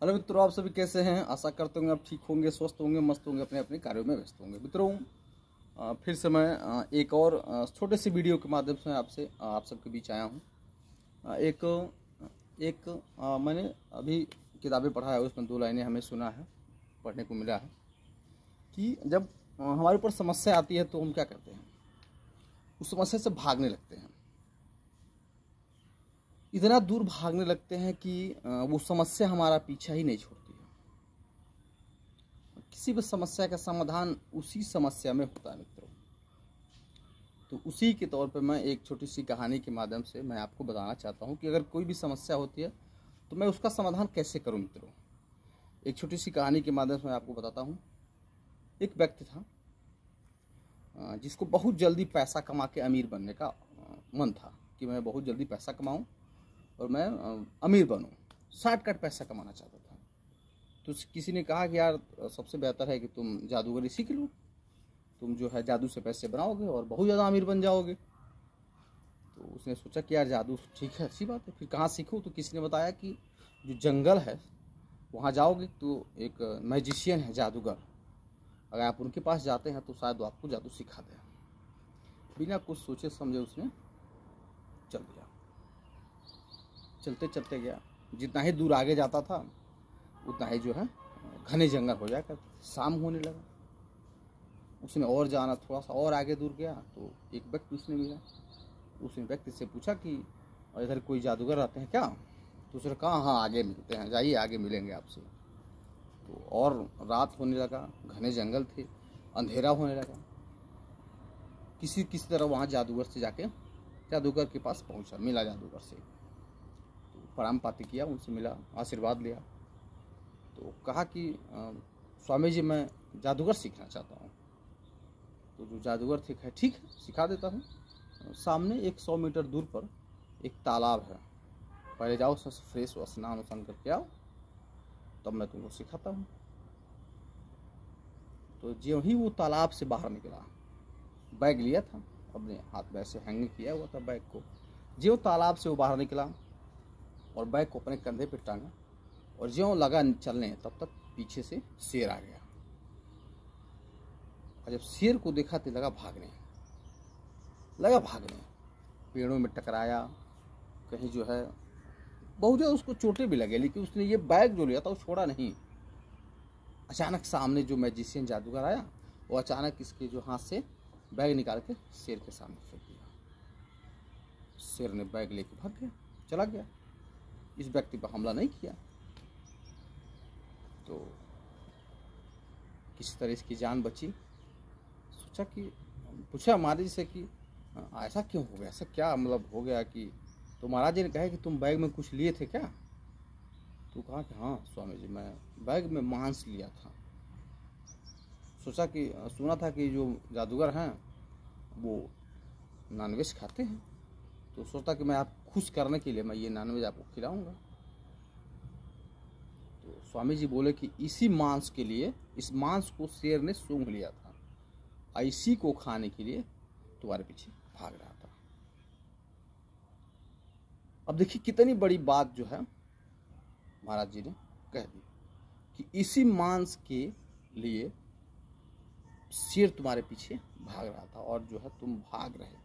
Hello मित्रों, आप सभी कैसे हैं। आशा करते होंगे आप ठीक होंगे, स्वस्थ होंगे, मस्त होंगे, अपने अपने कार्यों में व्यस्त होंगे। मित्रों, फिर से मैं एक और छोटे से वीडियो के माध्यम से आपसे आप सबके बीच आया हूं। एक एक मैंने अभी किताबें पढ़ा है, उसमें 2 लाइनें हमें सुना है, पढ़ने को मिला है कि जब हमारे ऊपर समस्या आती है तो हम क्या करते हैं, उस समस्या से भागने लगते हैं। इतना दूर भागने लगते हैं कि वो समस्या हमारा पीछा ही नहीं छोड़ती है। किसी भी समस्या का समाधान उसी समस्या में होता है मित्रों। तो उसी के तौर पे मैं एक छोटी सी कहानी के माध्यम से मैं आपको बताना चाहता हूँ कि अगर कोई भी समस्या होती है तो मैं उसका समाधान कैसे करूँ। मित्रों, एक छोटी सी कहानी के माध्यम से मैं आपको बताता हूँ। एक व्यक्ति था जिसको बहुत जल्दी पैसा कमा के अमीर बनने का मन था कि मैं बहुत जल्दी पैसा कमाऊँ और मैं अमीर बनूँ, शॉर्टकट पैसा कमाना चाहता था। तो किसी ने कहा कि यार सबसे बेहतर है कि तुम जादूगरी सीख लो, तुम जो है जादू से पैसे बनाओगे और बहुत ज़्यादा अमीर बन जाओगे। तो उसने सोचा कि यार जादू ठीक है, अच्छी बात है, फिर कहाँ सीखूँ। तो किसी ने बताया कि जो जंगल है वहाँ जाओगे तो एक मैजिशियन है, जादूगर, अगर आप उनके पास जाते हैं तो शायद वो आपको जादू सिखा दें। बिना कुछ सोचे समझे उसने चल दिया। चलते चलते गया, जितना ही दूर आगे जाता था उतना ही जो है घने जंगल हो जाकर शाम होने लगा। उसने और जाना, थोड़ा सा और आगे दूर गया तो एक व्यक्ति उसने मिला। उसने व्यक्ति से पूछा कि इधर कोई जादूगर आते हैं क्या। तो उसने कहा हाँ आगे मिलते हैं, जाइए आगे मिलेंगे आपसे। तो और रात होने लगा, घने जंगल थे, अंधेरा होने लगा। किसी तरह वहाँ जादूगर से जाके जादूगर के पास पहुँचा, मिला जादूगर से। तो प्रणाम पाती किया, उनसे मिला, आशीर्वाद लिया। तो कहा कि स्वामी जी मैं जादूगर सीखना चाहता हूँ। तो जो जादूगर थे कहे ठीक है सिखा देता हूँ। सामने एक 100 मीटर दूर पर एक तालाब है, पहले जाओ फ्रेश स्नान करके आओ, तब मैं तुमको सिखाता हूँ। तो जो ही वो तालाब से बाहर निकला, बैग लिया था अपने हाथ में, ऐसे हैंग किया हुआ था बैग को। जो तालाब से वो बाहर निकला और बैग को अपने कंधे पर टांगा और ज्यों लगा चलने, तब तक पीछे से शेर आ गया। और जब शेर को देखा तो लगा भागने, पेड़ों में टकराया, कहीं जो है बहुत ज़्यादा उसको चोटें भी लगे, लेकिन उसने ये बैग जो लिया था वो छोड़ा नहीं। अचानक सामने जो मैजिशियन जादूगर आया, वो अचानक इसके जो हाथ से बैग निकाल के शेर के सामने फेंक दिया। शेर ने बैग लेके भाग गया, चला गया, इस व्यक्ति पर हमला नहीं किया। तो किसी तरह इसकी जान बची। सोचा कि पूछा महाराज जी से कि ऐसा क्यों हो गया, ऐसा क्या मतलब हो गया कि। तो महाराज जी ने कहा कि तुम बैग में कुछ लिए थे क्या। तो कहा कि हाँ स्वामी जी मैं बैग में मांस लिया था। सोचा कि सुना था कि जो जादूगर हैं वो नॉनवेज खाते हैं, तो सोचा कि मैं आप खुश करने के लिए मैं ये नॉनवेज आपको खिलाऊंगा। तो स्वामी जी बोले कि इसी मांस के लिए, इस मांस को शेर ने सूंघ लिया था, इसी को खाने के लिए तुम्हारे पीछे भाग रहा था। अब देखिए कितनी बड़ी बात जो है महाराज जी ने कह दी कि इसी मांस के लिए शेर तुम्हारे पीछे भाग रहा था और जो है तुम भाग रहे थे।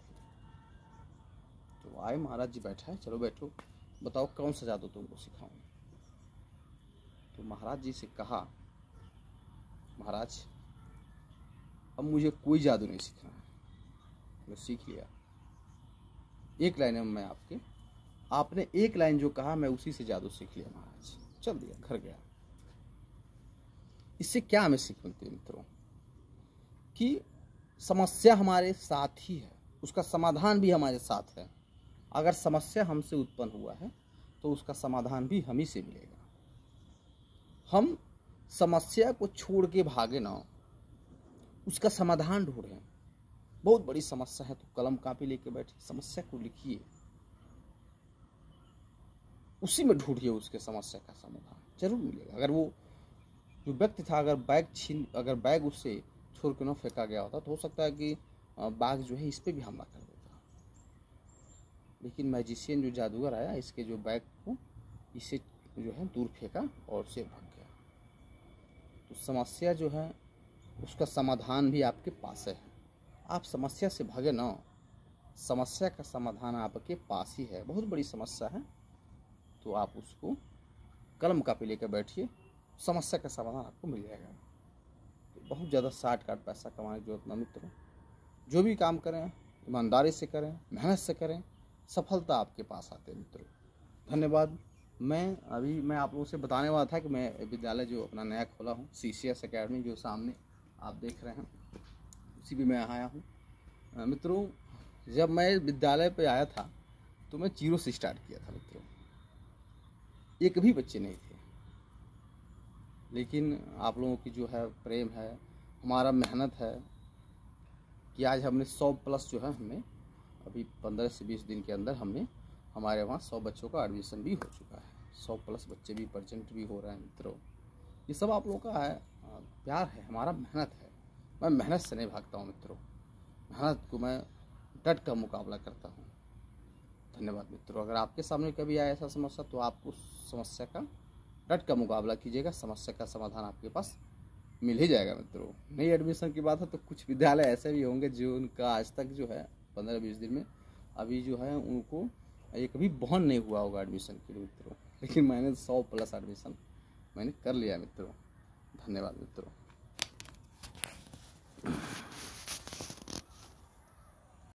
तो आए महाराज जी, बैठा है, चलो बैठो, बताओ कौन सा जादू तुमको सिखाऊं। तो महाराज जी से कहा महाराज अब मुझे कोई जादू नहीं सीखना है, मैं सीख लिया। एक लाइन में मैं आपने एक लाइन जो कहा मैं उसी से जादू सीख लिया महाराज। चल दिया, घर गया। इससे क्या हमें सीख मिलती है मित्रों कि समस्या हमारे साथ ही है, उसका समाधान भी हमारे साथ है। अगर समस्या हमसे उत्पन्न हुआ है तो उसका समाधान भी हम ही से मिलेगा। हम समस्या को छोड़ के भागे ना, उसका समाधान ढूंढें। बहुत बड़ी समस्या है तो कलम कापी लेके बैठे, समस्या को लिखिए, उसी में ढूंढिए उसके समस्या का समाधान, जरूर मिलेगा। अगर वो जो व्यक्ति था अगर बैग उससे छोड़ के न फेंका गया होता तो हो सकता है कि बाघ जो है इस पर भी हमला कर देता। लेकिन मैजिशियन जो जादूगर आया, इसके जो बैग को इसे जो है दूर फेंका और से भाग गया। तो समस्या जो है उसका समाधान भी आपके पास है। आप समस्या से भागे ना, समस्या का समाधान आपके पास ही है। बहुत बड़ी समस्या है तो आप उसको कलम कापी लेकर बैठिए, समस्या का समाधान आपको मिल जाएगा। तो बहुत ज़्यादा शॉर्टकट पैसा कमाने की जरूरत ना मित्रों। जो भी काम करें ईमानदारी से करें, मेहनत से करें, सफलता आपके पास आते हैं मित्रों। धन्यवाद। मैं आप लोगों से बताने वाला था कि मैं विद्यालय जो अपना नया खोला हूँ, CCS एकेडमी, जो सामने आप देख रहे हैं, उसी भी मैं आया हूँ मित्रों। जब मैं विद्यालय पे आया था तो मैं 0 से स्टार्ट किया था मित्रों। एक भी बच्चे नहीं थे, लेकिन आप लोगों की जो है प्रेम है, हमारा मेहनत है कि आज हमने 100+ जो है, हमने अभी 15 से 20 दिन के अंदर हमने हमारे वहाँ 100 बच्चों का एडमिशन भी हो चुका है। 100+ बच्चे भी प्रेजेंट भी हो रहे हैं मित्रों। ये सब आप लोगों का है प्यार है, हमारा मेहनत है। मैं मेहनत से नहीं भागता हूँ मित्रों, मेहनत को मैं डट का मुकाबला करता हूँ। धन्यवाद मित्रों। अगर आपके सामने कभी आए ऐसा समस्या तो आप उस समस्या का डट का मुकाबला कीजिएगा, समस्या का समाधान आपके पास मिल ही जाएगा मित्रों। नई एडमिशन की बात है तो कुछ विद्यालय ऐसे भी होंगे जो उनका आज तक जो है 15-20 दिन में अभी जो है उनको एक भी बहन नहीं हुआ होगा एडमिशन के लिए मित्रों, लेकिन मैंने 100+ एडमिशन मैंने कर लिया मित्रों। धन्यवाद मित्रों।